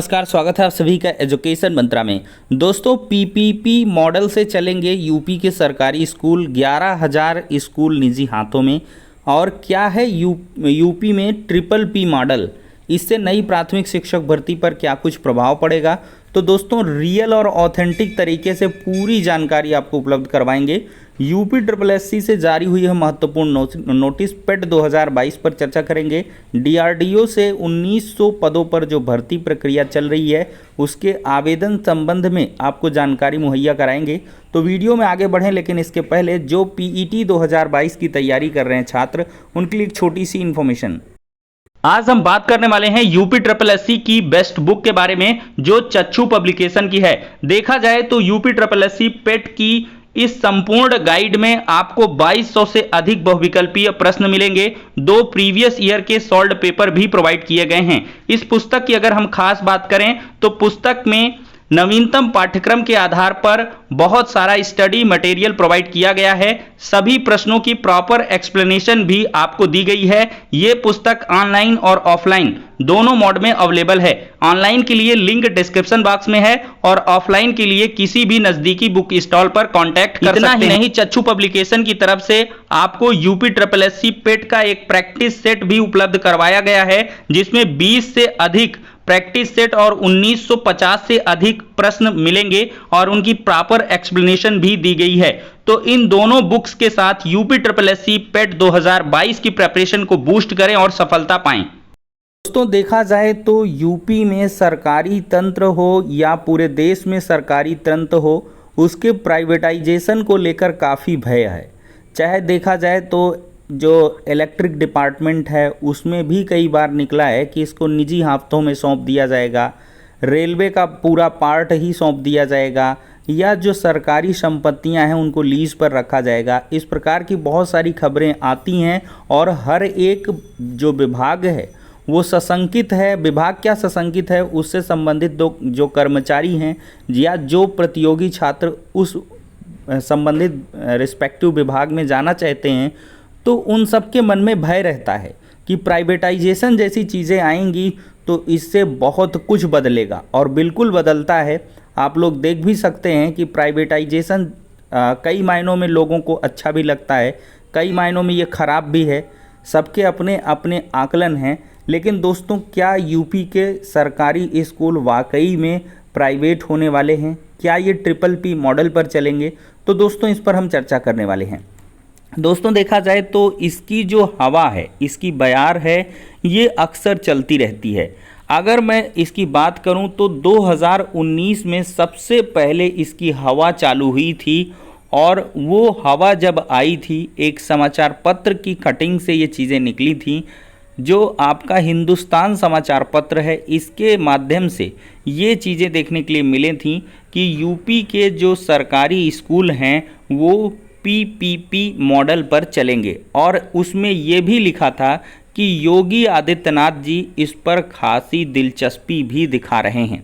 नमस्कार, स्वागत है आप सभी का एजुकेशन मंत्रा में। दोस्तों, पीपीपी मॉडल से चलेंगे यूपी के सरकारी स्कूल, 11,000 स्कूल निजी हाथों में। और क्या है यूपी में ट्रिपल पी मॉडल, इससे नई प्राथमिक शिक्षक भर्ती पर क्या कुछ प्रभाव पड़ेगा। तो दोस्तों, रियल और ऑथेंटिक तरीके से पूरी जानकारी आपको उपलब्ध करवाएंगे। यूपी SSSC से जारी हुई है महत्वपूर्ण नोटिस पेट 2022 पर चर्चा करेंगे। डीआरडीओ से 1900 पदों पर जो भर्ती प्रक्रिया चल रही है उसके आवेदन संबंध में आपको जानकारी मुहैया कराएंगे। तो वीडियो में आगे बढ़ें, लेकिन इसके पहले जो पीईटी 2022 की तैयारी कर रहे हैं छात्र, उनके लिए एक छोटी सी इन्फॉर्मेशन। आज हम बात करने वाले हैं यूपी SSSC की बेस्ट बुक के बारे में, जो चक्षु पब्लिकेशन की है। देखा जाए तो यूपी SSSC पेट की इस संपूर्ण गाइड में आपको 2200 से अधिक बहुविकल्पीय प्रश्न मिलेंगे। 2 प्रीवियस ईयर के सॉल्व्ड पेपर भी प्रोवाइड किए गए हैं। इस पुस्तक की अगर हम खास बात करें तो पुस्तक में नवीनतम पाठ्यक्रम के आधार पर बहुत सारा स्टडी मटेरियल प्रोवाइड किया गया है। सभी प्रश्नों की प्रॉपर एक्सप्लेनेशन भी आपको दी गई है। यह पुस्तक ऑनलाइन और ऑफलाइन दोनों मोड में अवेलेबल है। ऑनलाइन के लिए लिंक डिस्क्रिप्शन बॉक्स में है और ऑफलाइन के लिए किसी भी नजदीकी बुक स्टॉल पर कांटेक्ट कर सकते हैं। इतना ही नहीं, चक्षु पब्लिकेशन की तरफ से आपको यूपी SSSC पेट का एक प्रैक्टिस सेट भी उपलब्ध करवाया गया है, जिसमें 20 से अधिक प्रैक्टिस सेट और 1950 से अधिक प्रश्न मिलेंगे और उनकी प्रॉपर एक्सप्लेनेशन भी दी गई है। तो इन दोनों बुक्स के साथ यूपी SSSC पेट 2022 की प्रिपरेशन को बूस्ट करें और सफलता पाएं। दोस्तों, देखा जाए तो यूपी में सरकारी तंत्र हो या पूरे देश में सरकारी तंत्र हो, उसके प्राइवेटाइजेशन को लेकर काफ़ी भय है। चाहे देखा जाए तो जो इलेक्ट्रिक डिपार्टमेंट है उसमें भी कई बार निकला है कि इसको निजी हाथों में सौंप दिया जाएगा, रेलवे का पूरा पार्ट ही सौंप दिया जाएगा, या जो सरकारी संपत्तियां हैं उनको लीज पर रखा जाएगा। इस प्रकार की बहुत सारी खबरें आती हैं और हर एक जो विभाग है वो सशंकित है। विभाग क्या सशंकित है, उससे संबंधित जो कर्मचारी हैं या जो प्रतियोगी छात्र उस संबंधित रिस्पेक्टिव विभाग में जाना चाहते हैं, तो उन सबके मन में भय रहता है कि प्राइवेटाइजेशन जैसी चीज़ें आएंगी तो इससे बहुत कुछ बदलेगा, और बिल्कुल बदलता है। आप लोग देख भी सकते हैं कि प्राइवेटाइजेशन कई मायनों में लोगों को अच्छा भी लगता है, कई मायनों में ये ख़राब भी है। सबके अपने अपने आकलन हैं। लेकिन दोस्तों, क्या यूपी के सरकारी स्कूल वाकई में प्राइवेट होने वाले हैं? क्या ये ट्रिपल पी मॉडल पर चलेंगे? तो दोस्तों, इस पर हम चर्चा करने वाले हैं। दोस्तों, देखा जाए तो इसकी जो हवा है, इसकी बयार है, ये अक्सर चलती रहती है। अगर मैं इसकी बात करूं तो 2019 में सबसे पहले इसकी हवा चालू हुई थी, और वो हवा जब आई थी एक समाचार पत्र की कटिंग से ये चीज़ें निकली थी, जो आपका हिंदुस्तान समाचार पत्र है, इसके माध्यम से ये चीज़ें देखने के लिए मिली थी कि यूपी के जो सरकारी स्कूल हैं वो पीपीपी मॉडल पर चलेंगे। और उसमें ये भी लिखा था कि योगी आदित्यनाथ जी इस पर खासी दिलचस्पी भी दिखा रहे हैं।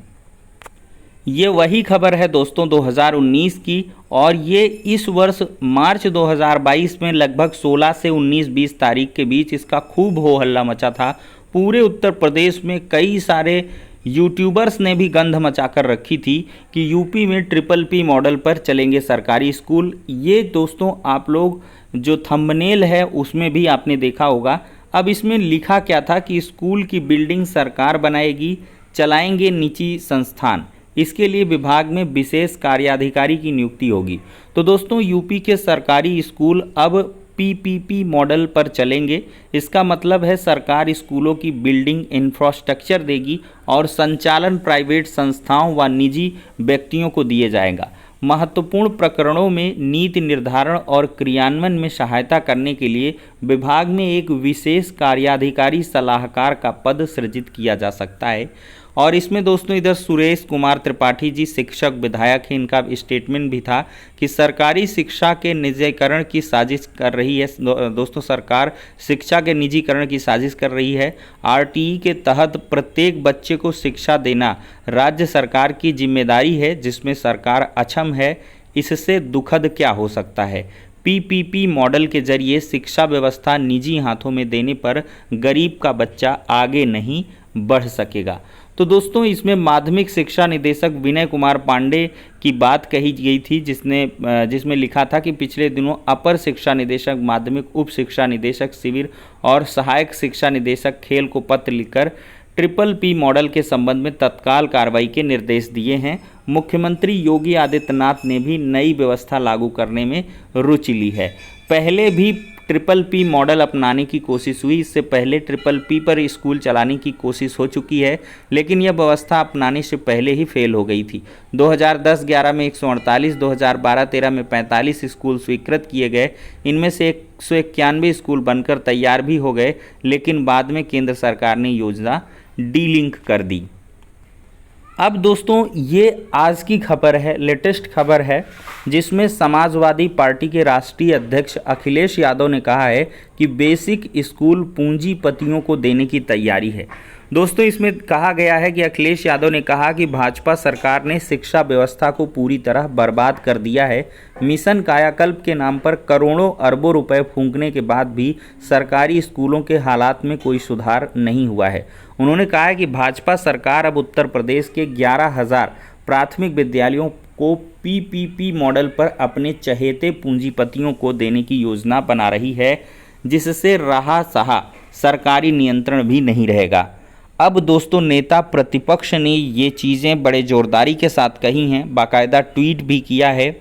ये वही खबर है दोस्तों 2019 की, और ये इस वर्ष मार्च 2022 में लगभग 16 से 19-20 तारीख के बीच इसका खूब हो हल्ला मचा था। पूरे उत्तर प्रदेश में कई सारे यूट्यूबर्स ने भी गंध मचाकर रखी थी कि यूपी में ट्रिपल पी मॉडल पर चलेंगे सरकारी स्कूल। ये दोस्तों, आप लोग जो थंबनेल है उसमें भी आपने देखा होगा। अब इसमें लिखा क्या था कि स्कूल की बिल्डिंग सरकार बनाएगी, चलाएंगे निजी संस्थान, इसके लिए विभाग में विशेष कार्याधिकारी की नियुक्ति होगी। तो दोस्तों, यूपी के सरकारी स्कूल अब पीपीपी मॉडल पर चलेंगे। इसका मतलब है सरकार स्कूलों की बिल्डिंग इंफ्रास्ट्रक्चर देगी और संचालन प्राइवेट संस्थाओं व निजी व्यक्तियों को दिया जाएगा। महत्वपूर्ण प्रकरणों में नीति निर्धारण और क्रियान्वयन में सहायता करने के लिए विभाग में एक विशेष कार्याधिकारी सलाहकार का पद सृजित किया जा सकता है। और इसमें दोस्तों इधर सुरेश कुमार त्रिपाठी जी शिक्षक विधायक हैं, इनका स्टेटमेंट भी था कि सरकारी शिक्षा के निजीकरण की साजिश कर रही है। दोस्तों, सरकार शिक्षा के निजीकरण की साजिश कर रही है। आरटीई के तहत प्रत्येक बच्चे को शिक्षा देना राज्य सरकार की जिम्मेदारी है, जिसमें सरकार अक्षम है। इससे दुखद क्या हो सकता है? पीपीपी मॉडल के जरिए शिक्षा व्यवस्था निजी हाथों में देने पर गरीब का बच्चा आगे नहीं बढ़ सकेगा। तो दोस्तों इसमें माध्यमिक शिक्षा निदेशक विनय कुमार पांडे की बात कही गई थी, जिसमें लिखा था कि पिछले दिनों अपर शिक्षा निदेशक माध्यमिक, उप शिक्षा निदेशक शिविर और सहायक शिक्षा निदेशक खेल को पत्र लिखकर ट्रिपल पी मॉडल के संबंध में तत्काल कार्रवाई के निर्देश दिए हैं। मुख्यमंत्री योगी आदित्यनाथ ने भी नई व्यवस्था लागू करने में रुचि ली है। पहले भी ट्रिपल पी मॉडल अपनाने की कोशिश हुई, इससे पहले ट्रिपल पी पर स्कूल चलाने की कोशिश हो चुकी है, लेकिन यह व्यवस्था अपनाने से पहले ही फेल हो गई थी। 2010-11 में 148, 2012-13 में 45 स्कूल स्वीकृत किए गए। इनमें से 191 स्कूल बनकर तैयार भी हो गए, लेकिन बाद में केंद्र सरकार ने योजना डीलिंक कर दी। अब दोस्तों ये आज की खबर है, लेटेस्ट खबर है, जिसमें समाजवादी पार्टी के राष्ट्रीय अध्यक्ष अखिलेश यादव ने कहा है कि बेसिक स्कूल पूंजीपतियों को देने की तैयारी है। दोस्तों इसमें कहा गया है कि अखिलेश यादव ने कहा कि भाजपा सरकार ने शिक्षा व्यवस्था को पूरी तरह बर्बाद कर दिया है। मिशन कायाकल्प के नाम पर करोड़ों अरबों रुपए फूंकने के बाद भी सरकारी स्कूलों के हालात में कोई सुधार नहीं हुआ है। उन्होंने कहा है कि भाजपा सरकार अब उत्तर प्रदेश के 11,000 प्राथमिक विद्यालयों को पीपीपी मॉडल पर अपने चहेते पूंजीपतियों को देने की योजना बना रही है, जिससे रहा सहा सरकारी नियंत्रण भी नहीं रहेगा। अब दोस्तों नेता प्रतिपक्ष ने ये चीज़ें बड़े ज़ोरदारी के साथ कही हैं, बाकायदा ट्वीट भी किया है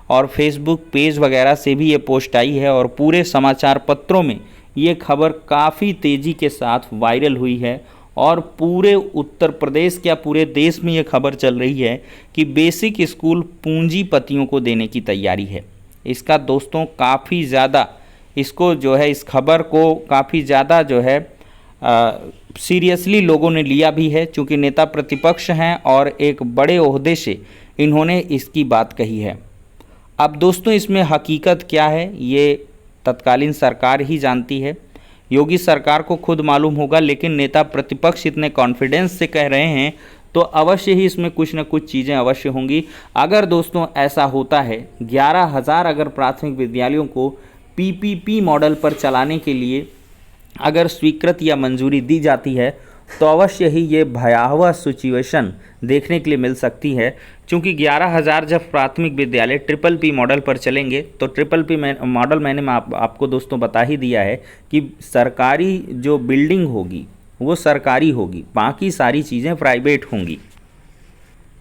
और फेसबुक पेज वगैरह से भी ये पोस्ट आई है और पूरे समाचार पत्रों में ये खबर काफ़ी तेज़ी के साथ वायरल हुई है और पूरे उत्तर प्रदेश क्या पूरे देश में ये खबर चल रही है कि बेसिक स्कूल पूंजीपतियों को देने की तैयारी है। इसका दोस्तों काफ़ी ज़्यादा इसको जो है इस खबर को काफ़ी ज़्यादा जो है सीरियसली लोगों ने लिया भी है, चूँकि नेता प्रतिपक्ष हैं और एक बड़े ओहदे से इन्होंने इसकी बात कही है। अब दोस्तों इसमें हकीकत क्या है ये तत्कालीन सरकार ही जानती है, योगी सरकार को खुद मालूम होगा, लेकिन नेता प्रतिपक्ष इतने कॉन्फिडेंस से कह रहे हैं तो अवश्य ही इसमें कुछ न कुछ चीज़ें अवश्य होंगी। अगर दोस्तों ऐसा होता है 11,000 अगर प्राथमिक विद्यालयों को पीपीपी मॉडल पर चलाने के लिए अगर स्वीकृत या मंजूरी दी जाती है तो अवश्य ही ये भयावह सिचुएशन देखने के लिए मिल सकती है, क्योंकि 11,000 जब प्राथमिक विद्यालय ट्रिपल पी मॉडल पर चलेंगे तो ट्रिपल पी मॉडल मैंने आपको दोस्तों बता ही दिया है कि सरकारी जो बिल्डिंग होगी वो सरकारी होगी, बाकी सारी चीज़ें प्राइवेट होंगी।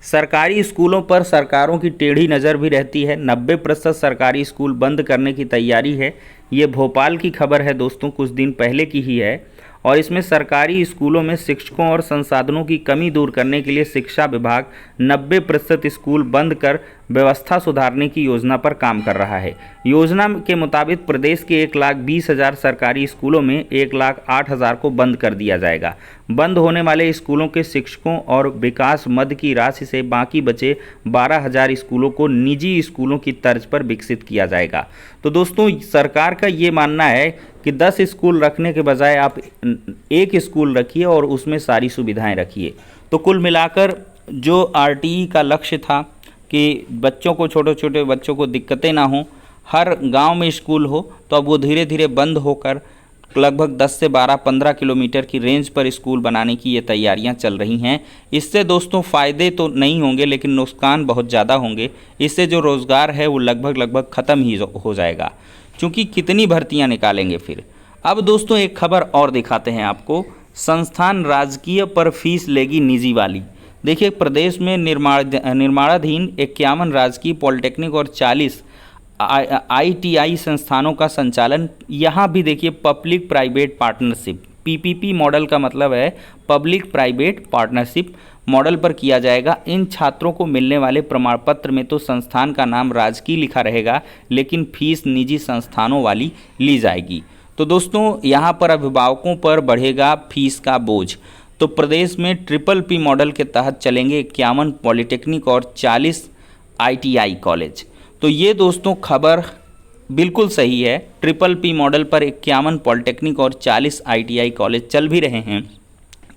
सरकारी स्कूलों पर सरकारों की टेढ़ी नज़र भी रहती है। 90% सरकारी स्कूल बंद करने की तैयारी है। ये भोपाल की खबर है दोस्तों, कुछ दिन पहले की ही है और इसमें सरकारी स्कूलों में शिक्षकों और संसाधनों की कमी दूर करने के लिए शिक्षा विभाग 90% स्कूल बंद कर व्यवस्था सुधारने की योजना पर काम कर रहा है। योजना के मुताबिक प्रदेश के 1,20,000 सरकारी स्कूलों में 1,08,000 को बंद कर दिया जाएगा। बंद होने वाले स्कूलों के शिक्षकों और विकास मद की राशि से बाकी बचे 12,000 स्कूलों को निजी स्कूलों की तर्ज पर विकसित किया जाएगा। तो दोस्तों सरकार का ये मानना है कि 10 स्कूल रखने के बजाय आप एक स्कूल रखिए और उसमें सारी सुविधाएं रखिए। तो कुल मिलाकर जो आरटीई का लक्ष्य था कि बच्चों को, छोटे छोटे बच्चों को दिक्कतें ना हो, हर गांव में स्कूल हो, तो अब वो धीरे धीरे बंद होकर लगभग 10 से 12-15 किलोमीटर की रेंज पर स्कूल बनाने की ये तैयारियां चल रही हैं। इससे दोस्तों फ़ायदे तो नहीं होंगे लेकिन नुकसान बहुत ज़्यादा होंगे। इससे जो रोज़गार है वो लगभग ख़त्म ही हो जाएगा, क्योंकि कितनी भर्तियां निकालेंगे फिर। अब दोस्तों एक खबर और दिखाते हैं आपको, संस्थान राजकीय पर फीस लेगी निजी वाली। देखिए प्रदेश में निर्माणाधीन 51 राजकीय पॉलिटेक्निक और 40 ITI संस्थानों का संचालन यहाँ भी देखिए public private partnership, PPP model का मतलब है पब्लिक प्राइवेट पार्टनरशिप मॉडल पर किया जाएगा। इन छात्रों को मिलने वाले प्रमाण पत्र में तो संस्थान का नाम राजकीय लिखा रहेगा, लेकिन फीस निजी संस्थानों वाली ली जाएगी। तो दोस्तों यहाँ पर अभिभावकों पर बढ़ेगा फीस का बोझ। तो प्रदेश में ट्रिपल पी मॉडल के तहत चलेंगे 51 पॉलिटेक्निक और 40 ITI कॉलेज। तो ये दोस्तों खबर बिल्कुल सही है। ट्रिपल पी मॉडल पर 51 पॉलिटेक्निक और 40 ITI कॉलेज चल भी रहे हैं।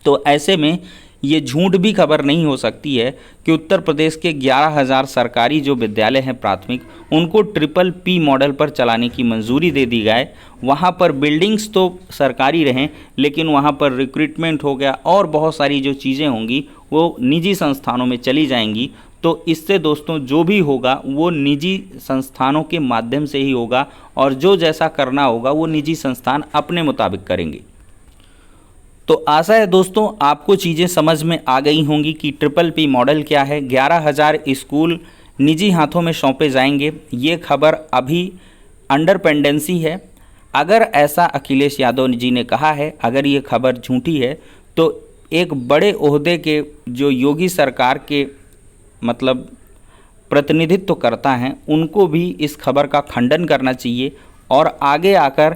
तो ऐसे में ये झूठ भी खबर नहीं हो सकती है कि उत्तर प्रदेश के 11,000 सरकारी जो विद्यालय हैं प्राथमिक, उनको PPP मॉडल पर चलाने की मंजूरी दे दी जाए। वहाँ पर बिल्डिंग्स तो सरकारी रहें, लेकिन वहाँ पर रिक्रूटमेंट हो गया और बहुत सारी जो चीज़ें होंगी वो निजी संस्थानों में चली जाएंगी। तो इससे दोस्तों जो भी होगा वो निजी संस्थानों के माध्यम से ही होगा, और जो जैसा करना होगा वो निजी संस्थान अपने मुताबिक करेंगे। तो आशा है दोस्तों आपको चीज़ें समझ में आ गई होंगी कि PPP मॉडल क्या है। 11,000 स्कूल निजी हाथों में सौंपे जाएंगे। ये खबर अभी अंडर पेंडेंसी है। अगर ऐसा अखिलेश यादव जी ने कहा है, अगर ये खबर झूठी है, तो एक बड़े ओहदे के जो योगी सरकार के मतलब प्रतिनिधित्व करता हैं, उनको भी इस खबर का खंडन करना चाहिए और आगे आकर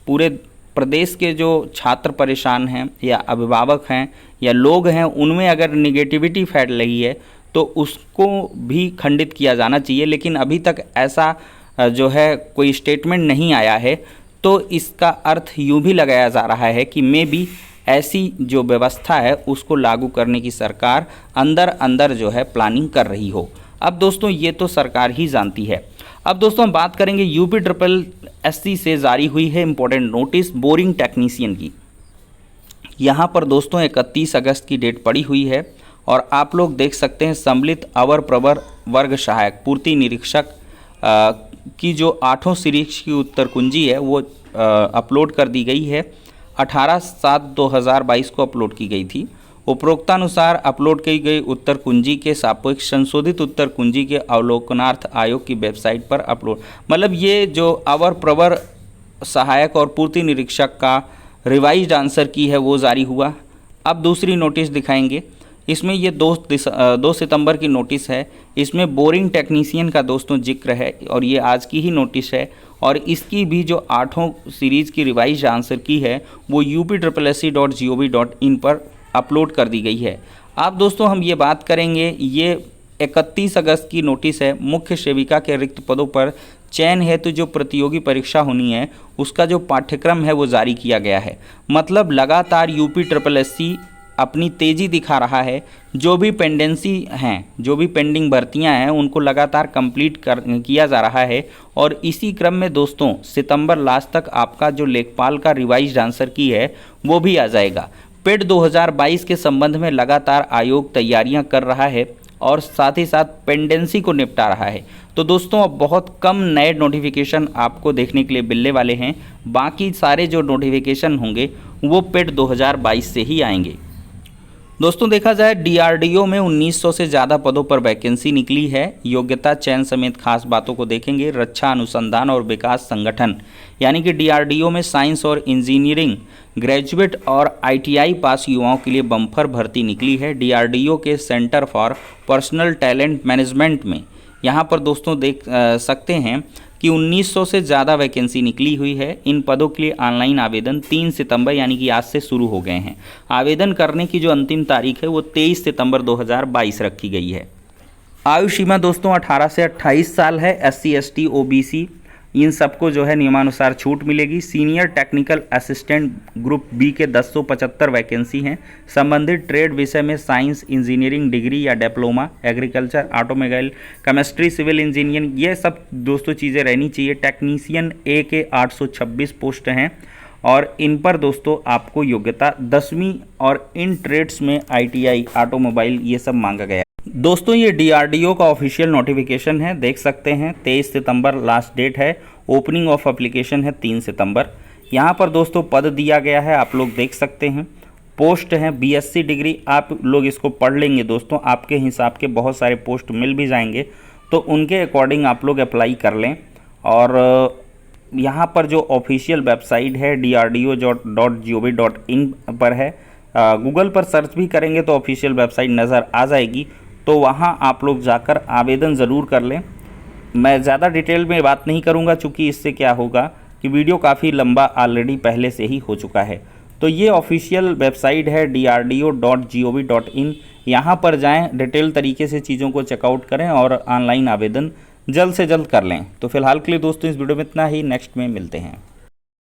पूरे प्रदेश के जो छात्र परेशान हैं या अभिभावक हैं या लोग हैं, उनमें अगर निगेटिविटी फैल रही है तो उसको भी खंडित किया जाना चाहिए। लेकिन अभी तक ऐसा जो है कोई स्टेटमेंट नहीं आया है, तो इसका अर्थ यूँ भी लगाया जा रहा है कि मे बी ऐसी जो व्यवस्था है उसको लागू करने की सरकार अंदर अंदर जो है प्लानिंग कर रही हो। अब दोस्तों ये तो सरकार ही जानती है। अब दोस्तों हम बात करेंगे UPSSC से जारी हुई है इम्पोर्टेंट नोटिस बोरिंग टेक्नीशियन की। यहाँ पर दोस्तों 31 अगस्त की डेट पड़ी हुई है और आप लोग देख सकते हैं सम्मिलित अवर प्रवर वर्ग सहायक पूर्ति निरीक्षक की जो 8 सीरीज की उत्तर कुंजी है वो अपलोड कर दी गई है। 18/7/2022 को अपलोड की गई थी। उपरोक्तानुसार अपलोड की गई उत्तर कुंजी के सापेक्ष संशोधित उत्तर कुंजी के अवलोकनार्थ आयोग की वेबसाइट पर अपलोड, मतलब ये जो अवर प्रवर सहायक और पूर्ति निरीक्षक का रिवाइज्ड आंसर की है वो जारी हुआ। अब दूसरी नोटिस दिखाएंगे। इसमें ये 2 सितंबर की नोटिस है। इसमें बोरिंग टेक्नीशियन का दोस्तों जिक्र है और ये आज की ही नोटिस है और इसकी भी जो 8 सीरीज़ की रिवाइज आंसर की है वो upssc.gov.in पर अपलोड कर दी गई है। अब दोस्तों हम ये बात करेंगे, ये 31 अगस्त की नोटिस है। मुख्य सेविका के रिक्त पदों पर चयन हेतु जो प्रतियोगी परीक्षा होनी है उसका जो पाठ्यक्रम है वो जारी किया गया है। मतलब लगातार UPSSC अपनी तेज़ी दिखा रहा है। जो भी पेंडेंसी हैं, जो भी पेंडिंग भर्तियां हैं, उनको लगातार कंप्लीट किया जा रहा है। और इसी क्रम में दोस्तों सितंबर लास्ट तक आपका जो लेखपाल का रिवाइज्ड आंसर की है वो भी आ जाएगा। पेड 2022 के संबंध में लगातार आयोग तैयारियां कर रहा है और साथ ही साथ पेंडेंसी को निपटा रहा है। तो दोस्तों अब बहुत कम नए नोटिफिकेशन आपको देखने के लिए मिलने वाले हैं। बाकी सारे जो नोटिफिकेशन होंगे वो पेड 2022 से ही आएंगे। दोस्तों देखा जाए DRDO में 1900 से ज़्यादा पदों पर वैकेंसी निकली है। योग्यता चयन समेत खास बातों को देखेंगे। रक्षा अनुसंधान और विकास संगठन यानी कि DRDO में साइंस और इंजीनियरिंग ग्रेजुएट और ITI पास युवाओं के लिए बम्पर भर्ती निकली है। DRDO के centre for personal talent management में यहाँ पर दोस्तों देख सकते हैं कि 1900 से ज़्यादा वैकेंसी निकली हुई है। इन पदों के लिए ऑनलाइन आवेदन 3 सितंबर यानी कि आज से शुरू हो गए हैं। आवेदन करने की जो अंतिम तारीख है वो 23 सितंबर 2022 रखी गई है। आयु सीमा दोस्तों 18 से 28 साल है। SC ST OBC इन सबको जो है नियमानुसार छूट मिलेगी। Senior technical assistant group B के 1075 वैकेंसी हैं। संबंधित ट्रेड विषय में साइंस, इंजीनियरिंग डिग्री या diploma, agriculture, automobile, chemistry, civil engineering, ये सब दोस्तों चीज़ें रहनी चाहिए। टेक्नीशियन A के 826 पोस्ट हैं और इन पर दोस्तों आपको योग्यता 10वीं और इन ट्रेड्स में ITI, ऑटोमोबाइल ये सब मांगा गया है। दोस्तों ये DRDO का ऑफिशियल नोटिफिकेशन है, देख सकते हैं 23 सितंबर लास्ट डेट है। ओपनिंग ऑफ एप्लीकेशन है 3 सितंबर। यहाँ पर दोस्तों पद दिया गया है, आप लोग देख सकते हैं। पोस्ट है BSc डिग्री, आप लोग इसको पढ़ लेंगे दोस्तों, आपके हिसाब के बहुत सारे पोस्ट मिल भी जाएंगे, तो उनके अकॉर्डिंग आप लोग अप्लाई कर लें। और यहाँ पर जो ऑफिशियल वेबसाइट है DRDO.gov.in पर है। गूगल पर सर्च भी करेंगे तो ऑफिशियल वेबसाइट नज़र आ जाएगी, तो वहाँ आप लोग जाकर आवेदन ज़रूर कर लें। मैं ज़्यादा डिटेल में बात नहीं करूँगा, चूँकि इससे क्या होगा कि वीडियो काफ़ी लंबा ऑलरेडी पहले से ही हो चुका है। तो ये ऑफिशियल वेबसाइट है DRDO.gov.in, यहाँ पर जाएं, डिटेल तरीके से चीज़ों को चेकआउट करें और ऑनलाइन आवेदन जल्द से जल्द कर लें। तो फिलहाल के लिए दोस्तों इस वीडियो में इतना ही, नेक्स्ट में मिलते हैं।